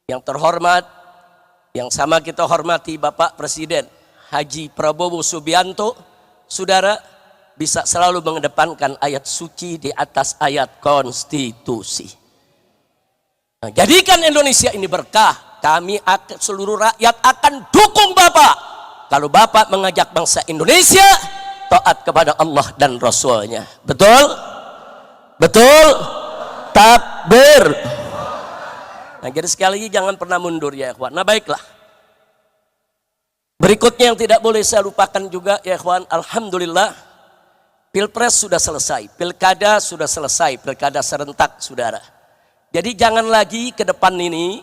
Yang terhormat, yang sama kita hormati Bapak Presiden Haji Prabowo Subianto, saudara bisa selalu mengedepankan ayat suci di atas ayat konstitusi. Nah, jadikan Indonesia ini berkah. Kami akan, seluruh rakyat akan dukung Bapak kalau Bapak mengajak bangsa Indonesia taat kepada Allah dan Rasulnya. Betul? Betul? Takbir. Nah, jadi sekali lagi jangan pernah mundur ya ikhwan. Nah, baiklah. Berikutnya yang tidak boleh saya lupakan juga ya ikhwan, alhamdulillah Pilpres sudah selesai, pilkada sudah selesai, pilkada serentak saudara. Jadi jangan lagi ke depan ini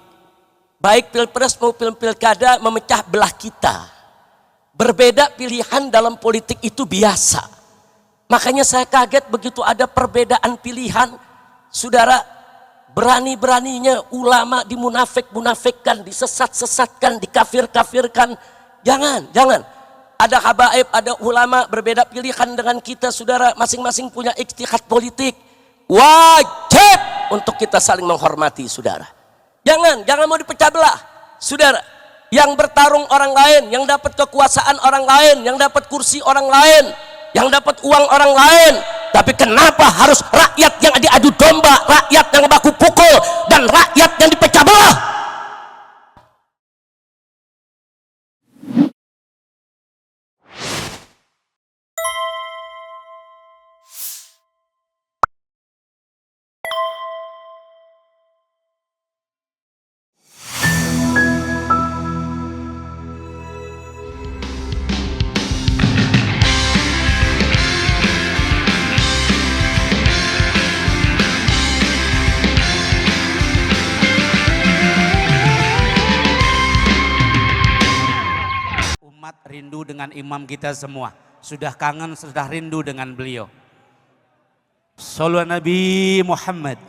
baik Pilpres maupun pilkada memecah belah kita. Berbeda pilihan dalam politik itu biasa. Makanya saya kaget begitu ada perbedaan pilihan, saudara. Berani-beraninya ulama dimunafik-munafikkan, disesat-sesatkan, dikafir-kafirkan. Jangan. Ada habaib, ada ulama berbeda pilihan dengan kita, saudara. Masing-masing punya ijtihad politik. Wajib untuk kita saling menghormati, saudara. Jangan mau dipecah belah, saudara. Yang bertarung orang lain, yang dapat kekuasaan orang lain, yang dapat kursi orang lain, yang dapat uang orang lain. Tapi kenapa harus rakyat yang diadu domba, rakyat yang baku pukul, dan rakyat yang dipecah belah? Rindu dengan imam kita semua, sudah kangen, sudah rindu dengan beliau. Sallu Nabi Muhammad.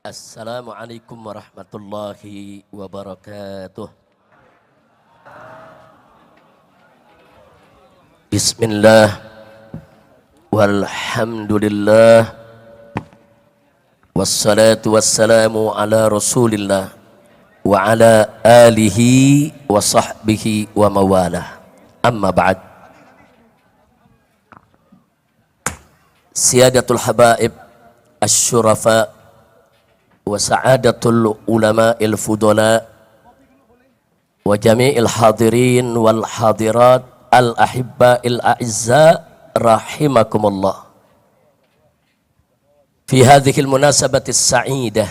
Assalamualaikum warahmatullahi wabarakatuh. Bismillah walhamdulillah wassalatu wassalamu ala rasulillah wa ala alihi wa sahbihi wa mawalah. Amma ba'd. Siyadatul habaib asy-syurafa wa sa'adatul ulama'il fudala wa jami'il hadirin wal hadirat al ahibba'il a'izza rahimakumullah. في هذه المناسبة السعيدة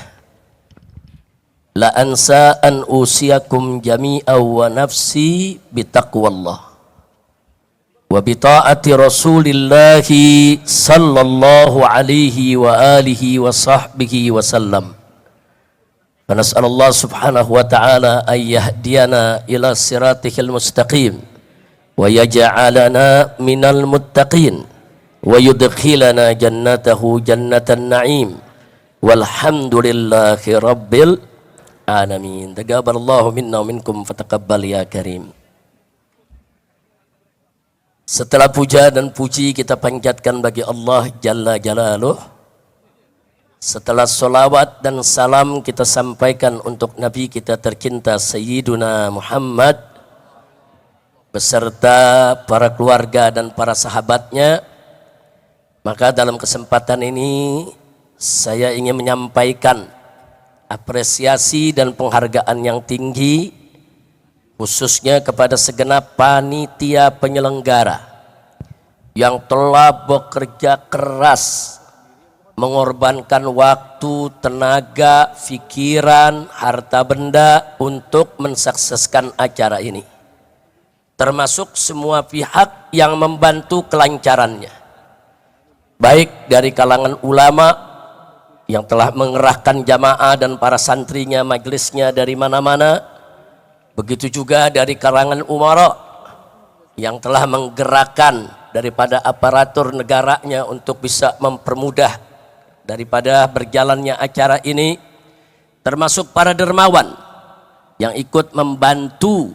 لا أنسى أن أوصيكم جميعا ونفسي بتقوى الله وبطاعة رسول الله صلى الله عليه وآله وصحبه وسلم. فنسأل الله سبحانه وتعالى أن يهدينا إلى صراطه المستقيم ويجعلنا من المتقين wa yudkhilana jannatahu jannatan na'im walhamdulillahi rabbil alamin. Taqabbalallahu minna wa minkum fataqabbal ya karim. Setelah puja dan puji kita panjatkan bagi Allah Jalla Jalaluh, setelah solawat dan salam kita sampaikan untuk Nabi kita tercinta Sayyiduna Muhammad beserta para keluarga dan para sahabatnya. Maka dalam kesempatan ini saya ingin menyampaikan apresiasi dan penghargaan yang tinggi khususnya kepada segenap panitia penyelenggara yang telah bekerja keras mengorbankan waktu, tenaga, pikiran, harta benda untuk mensukseskan acara ini. Termasuk semua pihak yang membantu kelancarannya. Baik dari kalangan ulama yang telah mengerahkan jamaah dan para santrinya, majelisnya dari mana-mana. Begitu juga dari kalangan umara yang telah menggerakkan daripada aparatur negaranya untuk bisa mempermudah daripada berjalannya acara ini. Termasuk para dermawan yang ikut membantu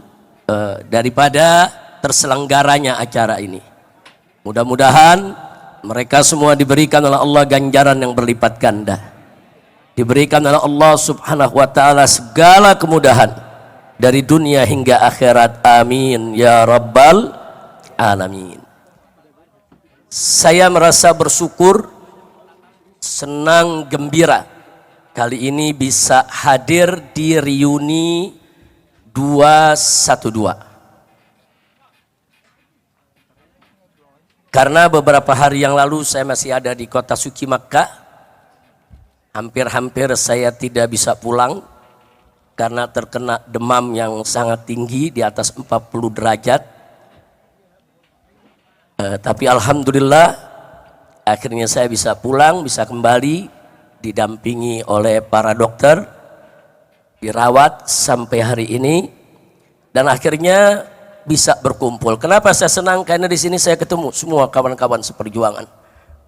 daripada terselenggaranya acara ini. Mudah-mudahan mereka semua diberikan oleh Allah ganjaran yang berlipat ganda. Diberikan oleh Allah subhanahu wa ta'ala segala kemudahan dari dunia hingga akhirat. Amin ya rabbal alamin. Saya merasa bersyukur, senang, gembira kali ini bisa hadir di reuni 212. Karena beberapa hari yang lalu saya masih ada di kota suci Makkah. Hampir-hampir saya tidak bisa pulang karena terkena demam yang sangat tinggi di atas 40 derajat. Tapi alhamdulillah akhirnya saya bisa pulang, bisa kembali didampingi oleh para dokter, dirawat sampai hari ini, dan akhirnya bisa berkumpul. Kenapa saya senang? Karena di sini saya ketemu semua kawan-kawan seperjuangan,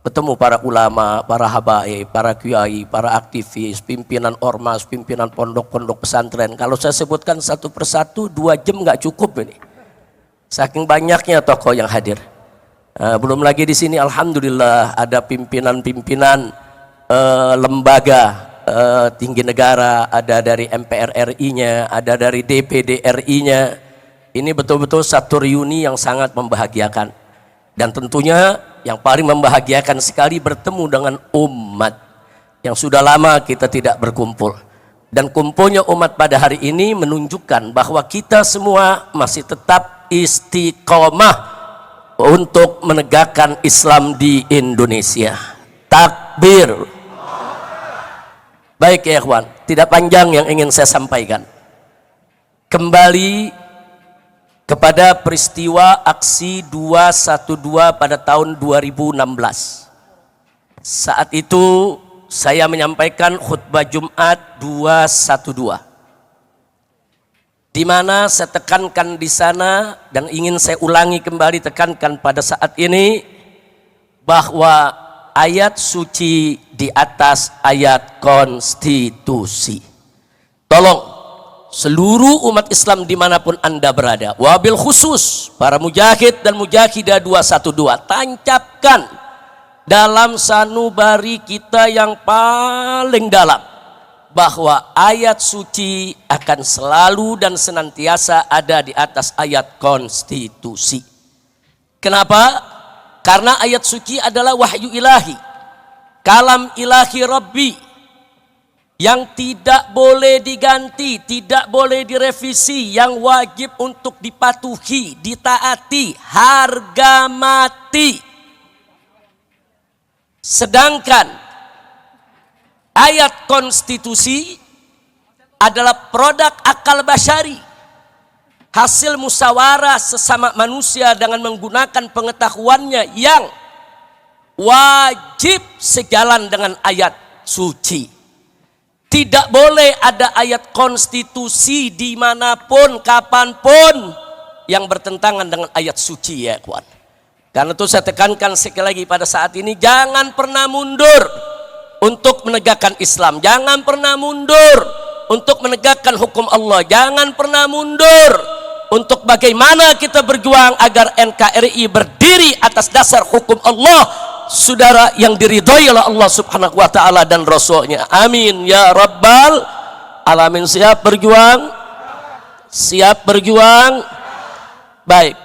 ketemu para ulama, para habaib, para kiai, para aktivis, pimpinan ormas, pimpinan pondok-pondok pesantren. Kalau saya sebutkan satu persatu 2 jam nggak cukup ini, saking banyaknya tokoh yang hadir. Belum lagi di sini alhamdulillah ada pimpinan-pimpinan lembaga tinggi negara, ada dari MPR RI-nya, ada dari DPD RI-nya. Ini betul-betul satu reuni yang sangat membahagiakan. Dan tentunya yang paling membahagiakan sekali bertemu dengan umat yang sudah lama kita tidak berkumpul. Dan kumpulnya umat pada hari ini menunjukkan bahwa kita semua masih tetap istiqomah untuk menegakkan Islam di Indonesia. Takbir. Baik ya ikhwan, tidak panjang yang ingin saya sampaikan. Kembali kepada peristiwa aksi 212 pada tahun 2016. Saat itu saya menyampaikan khutbah Jumat 212. Di mana saya tekankan di sana dan ingin saya ulangi kembali, tekankan pada saat ini bahwa ayat suci di atas ayat konstitusi. Tolong seluruh umat Islam dimanapun Anda berada, wabil khusus para mujahid dan mujahidah 212, tancapkan dalam sanubari kita yang paling dalam bahwa ayat suci akan selalu dan senantiasa ada di atas ayat konstitusi. Kenapa? Karena ayat suci adalah wahyu ilahi, kalam ilahi Rabbi, yang tidak boleh diganti, tidak boleh direvisi, yang wajib untuk dipatuhi, ditaati, harga mati. Sedangkan ayat konstitusi adalah produk akal basyari, hasil musyawarah sesama manusia dengan menggunakan pengetahuannya yang wajib sejalan dengan ayat suci. Tidak boleh ada ayat konstitusi dimanapun, kapanpun yang bertentangan dengan ayat suci ya kawan. Karena itu saya tekankan sekali lagi pada saat ini, jangan pernah mundur untuk menegakkan Islam, jangan pernah mundur untuk menegakkan hukum Allah, jangan pernah mundur untuk bagaimana kita berjuang agar NKRI berdiri atas dasar hukum Allah, saudara, yang diridhoi oleh Allah subhanahu wa ta'ala dan Rasulnya. Amin ya rabbal alamin. Siap berjuang? Siap berjuang? Baik,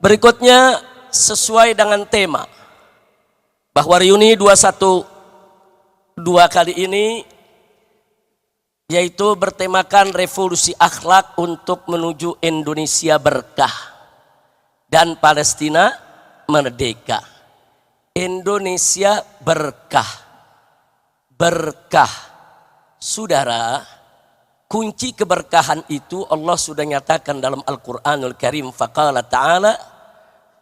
berikutnya sesuai dengan tema bahwa reuni 212 kali ini yaitu bertemakan revolusi akhlak untuk menuju Indonesia berkah dan Palestina merdeka. Indonesia berkah, berkah. Saudara, kunci keberkahan itu Allah sudah nyatakan dalam Al-Quranul Karim. Faqala ta'ala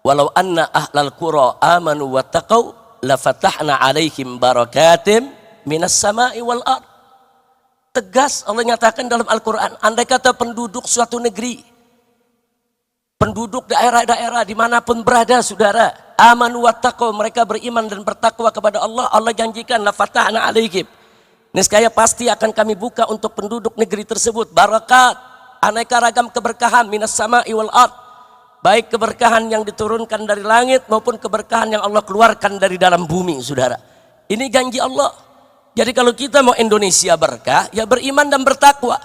walau anna ahlal qura amanu wa taqaw lafatahna alaihim barakatim minas sama'i wal ard. Tegas Allah nyatakan dalam Al-Quran, andai kata penduduk suatu negeri, penduduk daerah-daerah dimanapun berada, saudara, amanu wattaqaw, mereka beriman dan bertakwa kepada Allah, Allah janjikan lafatahna alaihim, niscaya pasti akan kami buka untuk penduduk negeri tersebut barakat, aneka ragam keberkahan, minas sama'i wal ard, baik keberkahan yang diturunkan dari langit maupun keberkahan yang Allah keluarkan dari dalam bumi, saudara. Ini janji Allah. Jadi kalau kita mau Indonesia berkah, ya beriman dan bertakwa.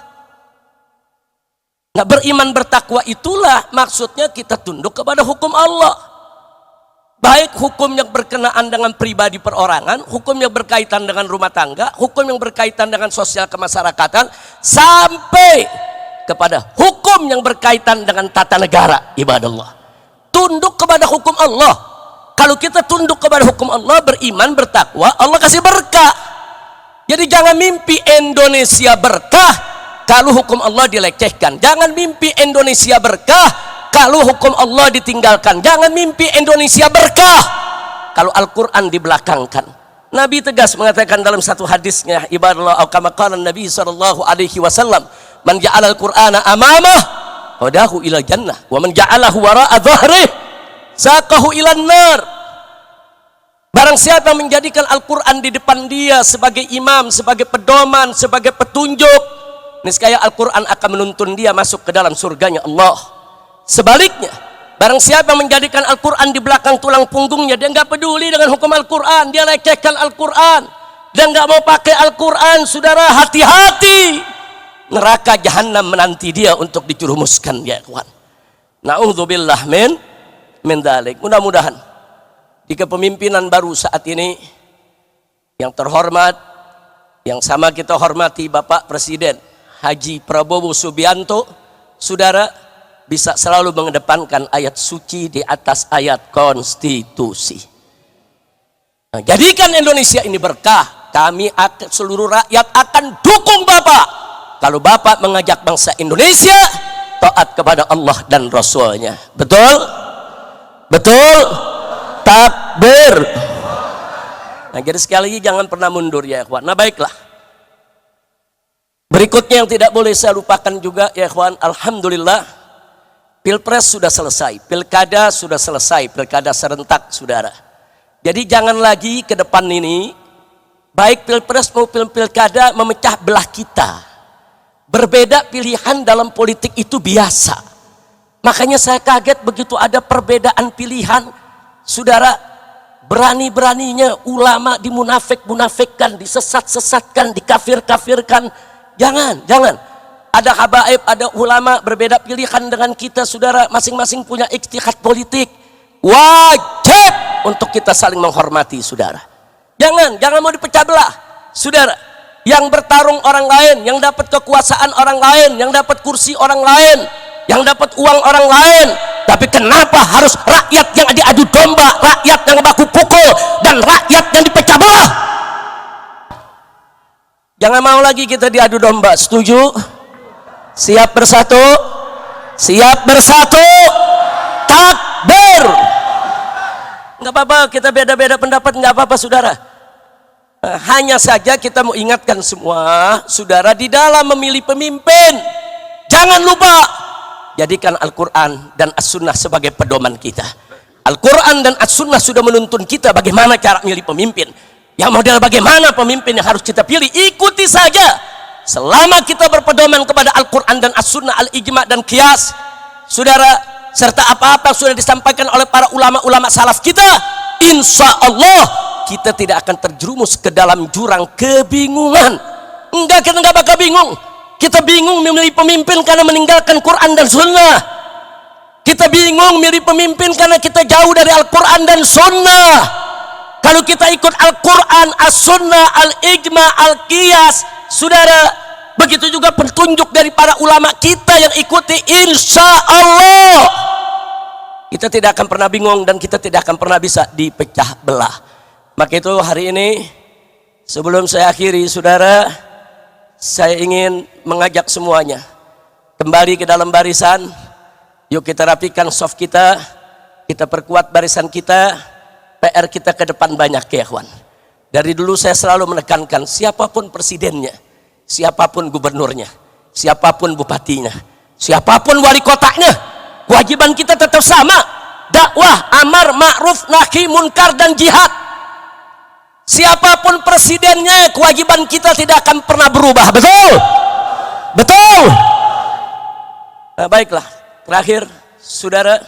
Nah, beriman bertakwa itulah maksudnya kita tunduk kepada hukum Allah. Baik hukum yang berkenaan dengan pribadi perorangan, hukum yang berkaitan dengan rumah tangga, hukum yang berkaitan dengan sosial kemasyarakatan, sampai kepada hukum yang berkaitan dengan tata negara, ibadallah. Tunduk kepada hukum Allah. Kalau kita tunduk kepada hukum Allah, beriman, bertakwa, Allah kasih berkah. Jadi jangan mimpi Indonesia berkah kalau hukum Allah dilecehkan. Jangan mimpi Indonesia berkah kalau hukum Allah ditinggalkan. Jangan mimpi Indonesia berkah kalau Al-Quran dibelakangkan. Nabi tegas mengatakan dalam satu hadisnya, ibadallah, kama qala Nabi sallallahu alaihi wasallam, man ja'ala al-Qur'ana amamah hadahu ila jannah wa man ja'alahu wara'a dhahrih saqahu ila nar. Barang siapa yang menjadikan Al-Quran di depan dia sebagai imam, sebagai pedoman, sebagai petunjuk, niscaya Al-Quran akan menuntun dia masuk ke dalam surganya Allah. Sebaliknya, barang siapa yang menjadikan Al-Quran di belakang tulang punggungnya, dia nggak peduli dengan hukum Al-Quran, dia lecehkan Al-Quran, dia nggak mau pakai Al-Quran, saudara, hati-hati. Neraka jahanam menanti dia untuk dijerumuskan, ya kawan. Na'udzubillah min dzalik. Mudah-mudahan di kepemimpinan baru saat ini yang terhormat, yang sama kita hormati Bapak Presiden Haji Prabowo Subianto, saudara, bisa selalu mengedepankan ayat suci di atas ayat konstitusi. Nah, jadikan Indonesia ini berkah. Kami seluruh rakyat akan dukung Bapak kalau Bapak mengajak bangsa Indonesia taat kepada Allah dan Rasulnya. Betul? Betul? Takbir. Nah, jadi sekali lagi jangan pernah mundur, ya ikhwan. Nah, baiklah. Berikutnya yang tidak boleh saya lupakan juga, ya ikhwan, alhamdulillah, Pilpres sudah selesai, pilkada sudah selesai, pilkada serentak, saudara. Jadi jangan lagi ke depan ini, baik Pilpres maupun pilkada, memecah belah kita. Berbeda pilihan dalam politik itu biasa. Makanya saya kaget begitu ada perbedaan pilihan, saudara, berani-beraninya ulama dimunafik-munafikkan, disesat-sesatkan, dikafir-kafirkan. Jangan. Ada habaib, ada ulama berbeda pilihan dengan kita, saudara, masing-masing punya ijtihad politik. Wajib untuk kita saling menghormati, saudara. Jangan mau dipecah belah, saudara. Yang bertarung orang lain, yang dapat kekuasaan orang lain, yang dapat kursi orang lain, yang dapat uang orang lain. Tapi kenapa harus rakyat yang diadu domba, rakyat yang baku pukul, dan rakyat yang dipecah belah? Jangan mau lagi kita diadu domba. Setuju? Siap bersatu? Siap bersatu? Takbir! Nggak apa-apa, kita beda-beda pendapat, nggak apa-apa, saudara. Hanya saja kita mau ingatkan semua, saudara, di dalam memilih pemimpin, jangan lupa jadikan Al-Quran dan As-Sunnah sebagai pedoman kita. Al-Quran dan As-Sunnah sudah menuntun kita bagaimana cara memilih pemimpin. Yang model bagaimana pemimpin yang harus kita pilih, ikuti saja. Selama kita berpedoman kepada Al-Quran dan As-Sunnah, Al-Ijma' dan Qiyas, saudara, serta apa-apa sudah disampaikan oleh para ulama-ulama salaf kita, insya Allah kita tidak akan terjerumus ke dalam jurang kebingungan. Enggak, kita enggak bakal bingung. Kita bingung memilih pemimpin karena meninggalkan Quran dan Sunnah. Kita bingung memilih pemimpin karena kita jauh dari Al-Quran dan Sunnah. Kalau kita ikut Al-Quran, As-Sunnah, Al-Ijma', Al-Qiyas, saudara, begitu juga petunjuk dari para ulama kita yang ikuti, insya Allah kita tidak akan pernah bingung dan kita tidak akan pernah bisa dipecah belah. Maka itu hari ini, sebelum saya akhiri, saudara, saya ingin mengajak semuanya kembali ke dalam barisan. Yuk kita rapikan soft kita perkuat barisan kita. PR kita ke depan banyak, ya kawan. Dari dulu saya selalu menekankan, siapapun presidennya, siapapun gubernurnya, siapapun bupatinya, siapapun wali kotanya, kewajiban kita tetap sama, dakwah, amar ma'ruf, nahi munkar, dan jihad. Siapapun presidennya, kewajiban kita tidak akan pernah berubah. Betul? Betul? Nah, baiklah, terakhir, saudara,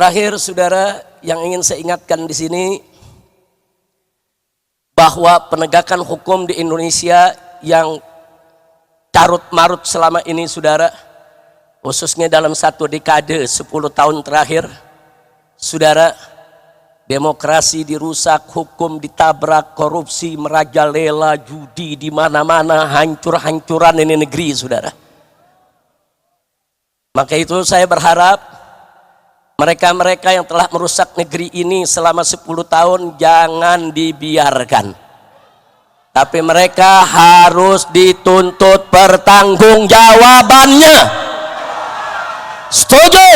Terakhir saudara, yang ingin saya ingatkan di sini bahwa penegakan hukum di Indonesia yang carut marut selama ini saudara, khususnya dalam satu dekade 10 tahun terakhir saudara, demokrasi dirusak, hukum ditabrak, korupsi merajalela, judi di mana-mana, hancur-hancuran ini negeri saudara. Maka itu saya berharap mereka-mereka yang telah merusak negeri ini selama 10 tahun jangan dibiarkan. Tapi mereka harus dituntut pertanggungjawabannya. Setuju?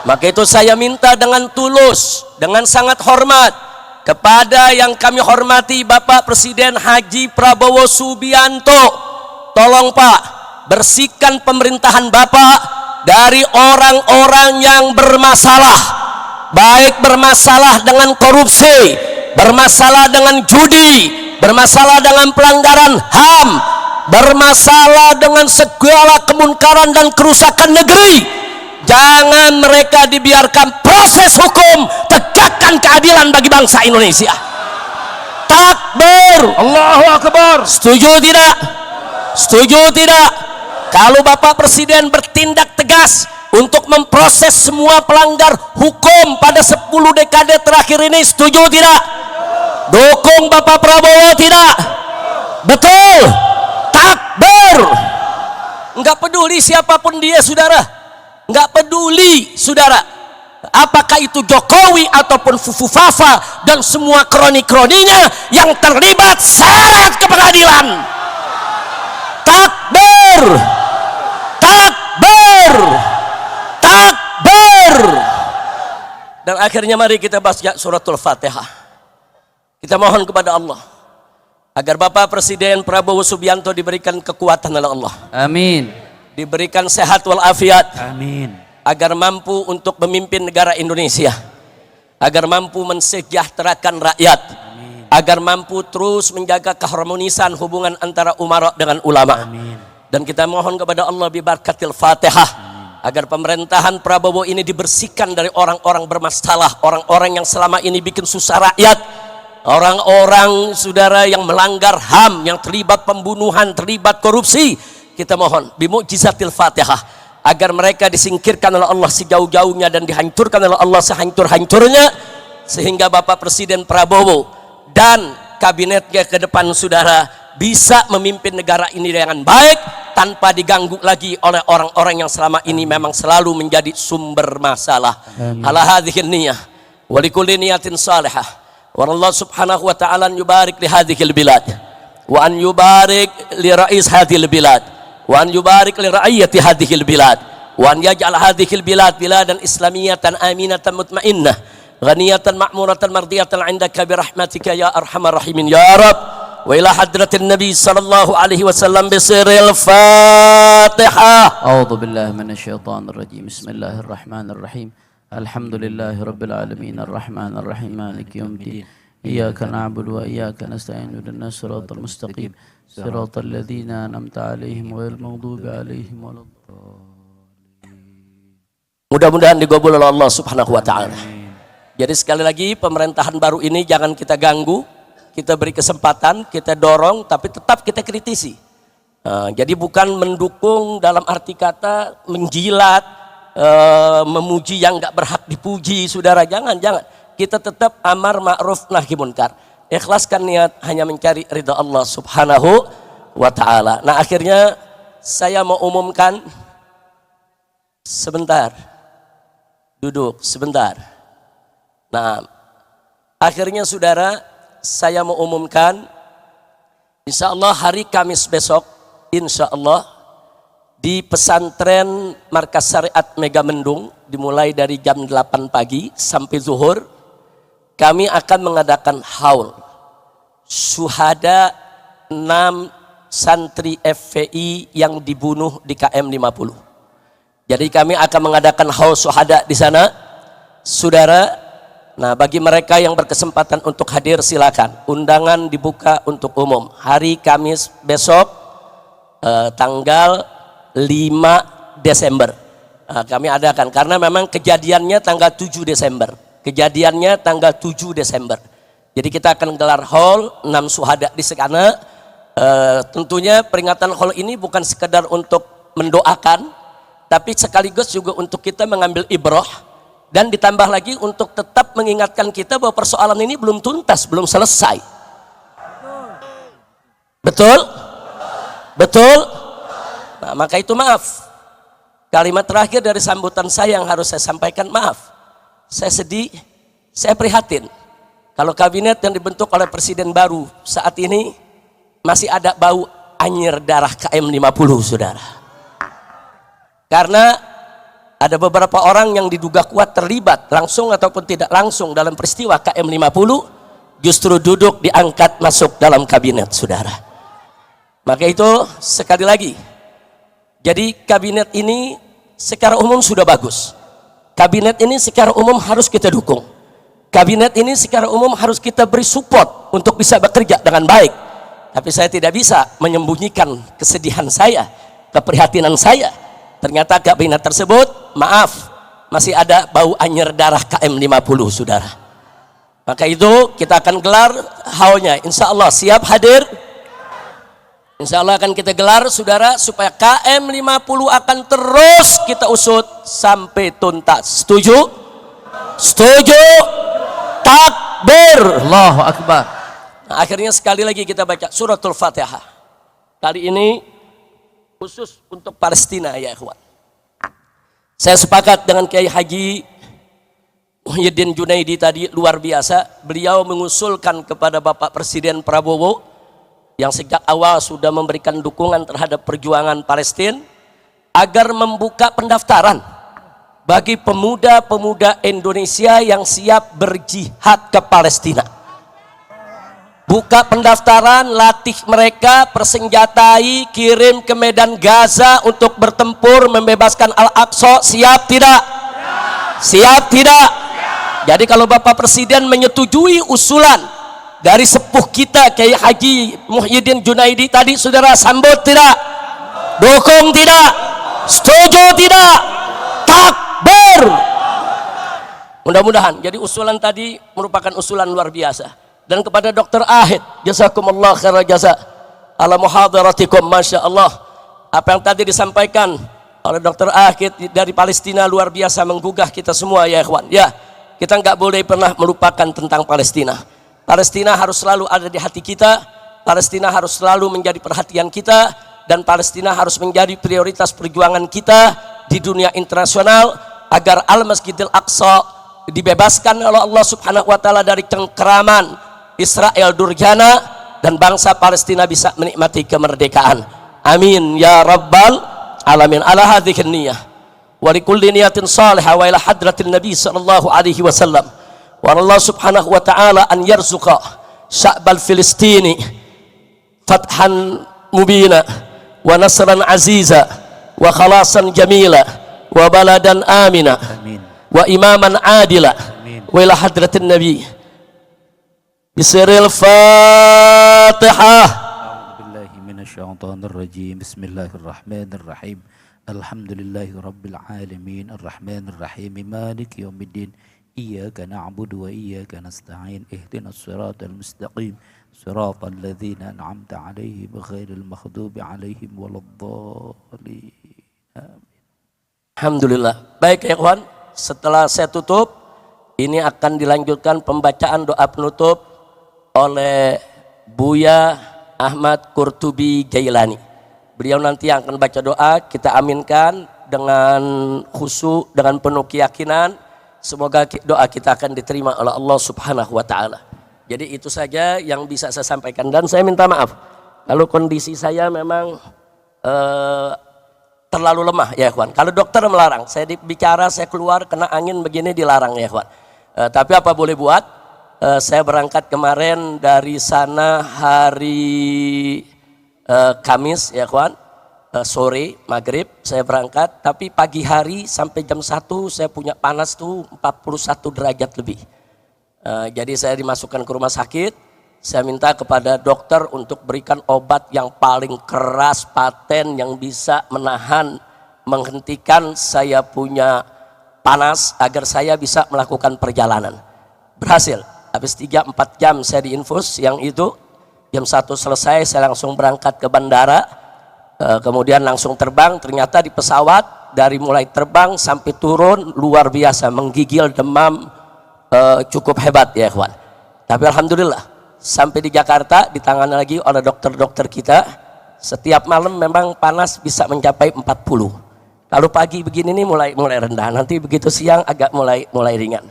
Maka itu saya minta dengan tulus, dengan sangat hormat kepada yang kami hormati Bapak Presiden Haji Prabowo Subianto. Tolong Pak, bersihkan pemerintahan Bapak dari orang-orang yang bermasalah, baik bermasalah dengan korupsi, bermasalah dengan judi, bermasalah dengan pelanggaran HAM, bermasalah dengan segala kemunkaran dan kerusakan negeri. Jangan mereka dibiarkan, proses hukum, tegakkan keadilan bagi bangsa Indonesia. Takbir, Allahu Akbar. setuju tidak? Setuju tidak? Kalau Bapak Presiden bertindak tegas untuk memproses semua pelanggar hukum pada 10 dekade terakhir ini, setuju tidak? Dukung Bapak Prabowo tidak? Betul? Takbir. Enggak peduli siapapun dia saudara, enggak peduli saudara, apakah itu Jokowi ataupun Fufu Fafa dan semua kroni-kroninya yang terlibat, seret ke pengadilan. Takbir. Takbir, takbir. Dan akhirnya mari kita baca suratul Fatihah. Kita mohon kepada Allah agar Bapak Presiden Prabowo Subianto diberikan kekuatan oleh Allah. Amin. Diberikan sehat walafiat. Amin. Agar mampu untuk memimpin negara Indonesia. Agar mampu mensejahterakan rakyat. Amin. Agar mampu terus menjaga keharmonisan hubungan antara umara dengan ulama. Amin. Dan kita mohon kepada Allah bibarakatil Fatihah agar pemerintahan Prabowo ini dibersihkan dari orang-orang bermasalah, orang-orang yang selama ini bikin susah rakyat, orang-orang saudara yang melanggar HAM, yang terlibat pembunuhan, terlibat korupsi. Kita mohon bimu'jizatil Fatihah agar mereka disingkirkan oleh Allah sejauh-jauhnya dan dihancurkan oleh Allah sehancur-hancurnya, sehingga Bapak Presiden Prabowo dan kabinetnya ke depan saudara bisa memimpin negara ini dengan baik tanpa diganggu lagi oleh orang-orang yang selama ini memang selalu menjadi sumber masalah. Ala hadhihi niyah wa likulli niyatin salihah wa Allah subhanahu wa ta'ala yubarik li hadhihi bilad wa an yubarik li rais hadhihi bilad wa an yubarik li ra'iyyati hadhihi bilad wa an yaj'al hadhihi bilad biladan islamiyatan aminatan mutmainnah ghaniyatan ma'muratan mardiyatan 'indaka bi rahmatika ya arhamar rahimin ya rab. Wa ila hadratin Nabi sallallahu alaihi wasallam bisiril Fatihah. A'udzu billahi minasyaitonir rajim. Bismillahirrahmanirrahim. Alhamdulillahi rabbil alamin arrahmanir rahim maliki yaumiddin. Iyyaka na'budu wa iyyaka nasta'in ihdinas siratal mustaqim. Siratal ladzina an'amta 'alaihim ghairil maghdubi 'alaihim waladdallin. Mudah-mudahan digabul oleh Allah Subhanahu wa taala. Jadi sekali lagi pemerintahan baru ini jangan kita ganggu. Kita beri kesempatan, kita dorong, tapi tetap kita kritisi. Jadi bukan mendukung dalam arti kata menjilat, memuji yang nggak berhak dipuji, saudara. Jangan. Kita tetap amar ma'ruf nahi munkar. Ikhlaskan niat hanya mencari ridha Allah Subhanahu wa ta'ala. Nah akhirnya saya mau umumkan, sebentar, duduk sebentar. Nah akhirnya saudara, saya mau umumkan, insya Allah hari Kamis besok, insya Allah di pesantren Markas Syariat Megamendung, dimulai dari jam 8 pagi sampai zuhur, kami akan mengadakan haul syuhada 6 santri FPI yang dibunuh di KM 50. Jadi kami akan mengadakan haul syuhada di sana, saudara. Nah bagi mereka yang berkesempatan untuk hadir silakan, undangan dibuka untuk umum hari Kamis besok tanggal 5 Desember Kami adakan karena memang kejadiannya tanggal 7 Desember. Kejadiannya tanggal 7 Desember. Jadi kita akan gelar haul 6 syuhada di sana. Tentunya peringatan haul ini bukan sekedar untuk mendoakan, tapi sekaligus juga untuk kita mengambil ibrah dan ditambah lagi untuk tetap mengingatkan kita bahwa persoalan ini belum tuntas, belum selesai. Betul? Betul? Nah, maka itu maaf. Kalimat terakhir dari sambutan saya yang harus saya sampaikan, maaf. Saya sedih, saya prihatin. Kalau kabinet yang dibentuk oleh presiden baru saat ini masih ada bau anyir darah KM50, saudara. Karena ada beberapa orang yang diduga kuat terlibat langsung ataupun tidak langsung dalam peristiwa KM50 justru duduk diangkat masuk dalam kabinet, saudara. Maka itu sekali lagi, jadi kabinet ini secara umum sudah bagus. Kabinet ini secara umum harus kita dukung. Kabinet ini secara umum harus kita beri support untuk bisa bekerja dengan baik. Tapi saya tidak bisa menyembunyikan kesedihan saya, keprihatinan saya. Ternyata kabinet tersebut, maaf, masih ada bau anyir darah KM50, saudara. Maka itu kita akan gelar haulnya. Insya Allah siap hadir. Insya Allah akan kita gelar, saudara, supaya KM50 akan terus kita usut sampai tuntas. Setuju? Setuju? Takbir. Allahu Akbar. Nah, akhirnya sekali lagi kita baca suratul Fatihah. Kali ini khusus untuk Palestina, ya ikhwan. Saya sepakat dengan Kiai Haji Muhyiddin Junaidi tadi, luar biasa. Beliau mengusulkan kepada Bapak Presiden Prabowo yang sejak awal sudah memberikan dukungan terhadap perjuangan Palestina agar membuka pendaftaran bagi pemuda-pemuda Indonesia yang siap berjihad ke Palestina. Buka pendaftaran, latih mereka, persenjatai, kirim ke medan Gaza untuk bertempur membebaskan Al-Aqsa. Siap tidak? Siap tidak? Jadi kalau Bapak Presiden menyetujui usulan dari sepuh kita Kiai Haji Muhyiddin Junaidi tadi, saudara sambut tidak? Dukung tidak? Setuju tidak? Takbir. Mudah-mudahan jadi usulan tadi merupakan usulan luar biasa. Dan kepada Dr. Ahid, jazakumullah khairal jaza ala muhadaratikum, masya Allah. Apa yang tadi disampaikan oleh Dr. Ahid dari Palestina luar biasa menggugah kita semua, ya ikhwan. Ya, kita nggak boleh pernah melupakan tentang Palestina. Palestina harus selalu ada di hati kita. Palestina harus selalu menjadi perhatian kita, dan Palestina harus menjadi prioritas perjuangan kita di dunia internasional agar Al-Masjidil Aqsa dibebaskan oleh Allah Subhanahu wa taala dari cengkeraman Israel Durjana dan bangsa Palestina bisa menikmati kemerdekaan. Amin ya rabbal alamin. Ala hadhihi niyah wa likulli niyatin salihah wa ila hadratin nabi sallallahu alaihi wasallam. Wa Allah Subhanahu wa taala an yarzuqa sya'bal Filistini fathan mubina wa nasran aziza wa khalasan jamila wa baladan amina. Amin. Wa imaman adila. Amin. Wa ila hadratin nabi bisiril Fatihah. A'udzubillahi minasyaitonirrajim. Bismillahirrahmanirrahim. Alhamdulillahi rabbil alamin arrahmanir rahim maliki yaumiddin. Iyyaka na'budu wa iyyaka nasta'in. Ihdinas siratal mustaqim. Siratal ladzina an'amta 'alaihim ghairil maghdubi 'alaihim waladdallin. Amin. Alhamdulillah. Baik ya ikhwan, setelah saya tutup, ini akan dilanjutkan pembacaan doa penutup oleh Buya Ahmad Qurtubi Jailani. Beliau nanti yang akan baca doa, kita aminkan dengan khusyuk, dengan penuh keyakinan. Semoga doa kita akan diterima oleh Allah Subhanahu wa taala. Jadi itu saja yang bisa saya sampaikan, dan saya minta maaf kalau kondisi saya memang terlalu lemah, ya ikhwan. Kalau dokter melarang saya bicara, saya keluar kena angin begini dilarang, ya ikhwan. Tapi apa boleh buat, saya berangkat kemarin dari sana hari Kamis, ya ikhwan. Sore maghrib saya berangkat, tapi pagi hari sampai jam 1 saya punya panas tuh 41 derajat lebih. Jadi saya dimasukkan ke rumah sakit. Saya minta kepada dokter untuk berikan obat yang paling keras, paten, yang bisa menahan menghentikan saya punya panas agar saya bisa melakukan perjalanan. Berhasil. Habis 3-4 jam saya diinfus, yang itu jam 1 selesai saya langsung berangkat ke bandara, kemudian langsung terbang. Ternyata di pesawat dari mulai terbang sampai turun luar biasa, menggigil, demam, cukup hebat ya ikhwan. Tapi alhamdulillah sampai di Jakarta ditangani lagi oleh dokter-dokter kita. Setiap malam memang panas bisa mencapai 40. Kalau pagi begini nih mulai rendah, nanti begitu siang agak mulai ringan.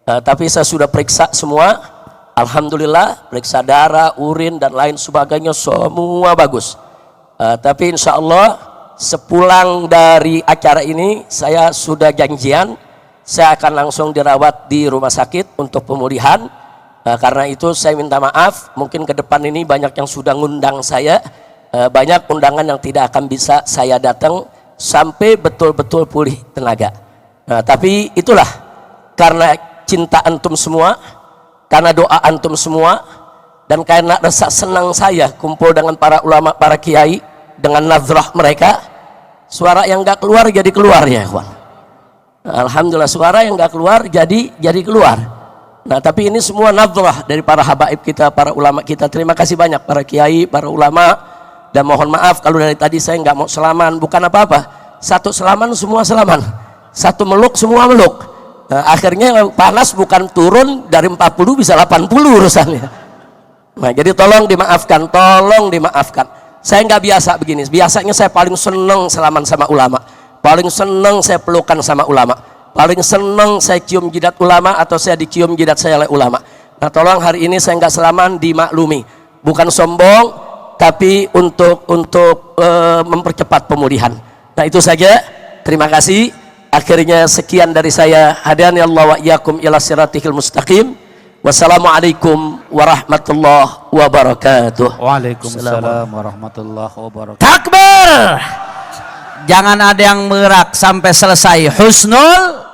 Tapi saya sudah periksa semua, alhamdulillah, periksa darah, urin dan lain sebagainya semua bagus. Tapi insya Allah sepulang dari acara ini saya sudah janjian, saya akan langsung dirawat di rumah sakit untuk pemulihan. Karena itu saya minta maaf, mungkin ke depan ini banyak yang sudah ngundang saya, banyak undangan yang tidak akan bisa saya datang sampai betul-betul pulih tenaga. Tapi itulah karena cinta antum semua, karena doa antum semua, dan karena rasa senang saya kumpul dengan para ulama, para kiai, dengan nazrah mereka, suara yang gak keluar jadi keluar ya ikhwan. Alhamdulillah suara yang gak keluar jadi keluar. Nah tapi ini semua nazrah dari para habaib kita, para ulama kita. Terima kasih banyak para kiai, para ulama, dan mohon maaf kalau dari tadi saya nggak mau selaman, bukan apa-apa. Satu selaman semua selaman, satu meluk semua meluk. Nah, akhirnya panas bukan turun dari 40 bisa 80 urusannya. Nah jadi tolong dimaafkan, tolong dimaafkan. Saya nggak biasa begini, biasanya saya paling seneng selaman sama ulama, paling seneng saya pelukan sama ulama, paling seneng saya cium jidat ulama atau saya dicium jidat saya oleh ulama. Nah tolong hari ini saya nggak selaman, dimaklumi, bukan sombong tapi untuk mempercepat pemulihan. Nah itu saja, terima kasih. Akhirnya sekian dari saya. Hadani Allah wa iyyakum ila siratil mustaqim. Wassalamualaikum warahmatullahi wabarakatuh. Waalaikumsalam warahmatullahi wabarakatuh. Takbir. Jangan ada yang merak sampai selesai. Husnul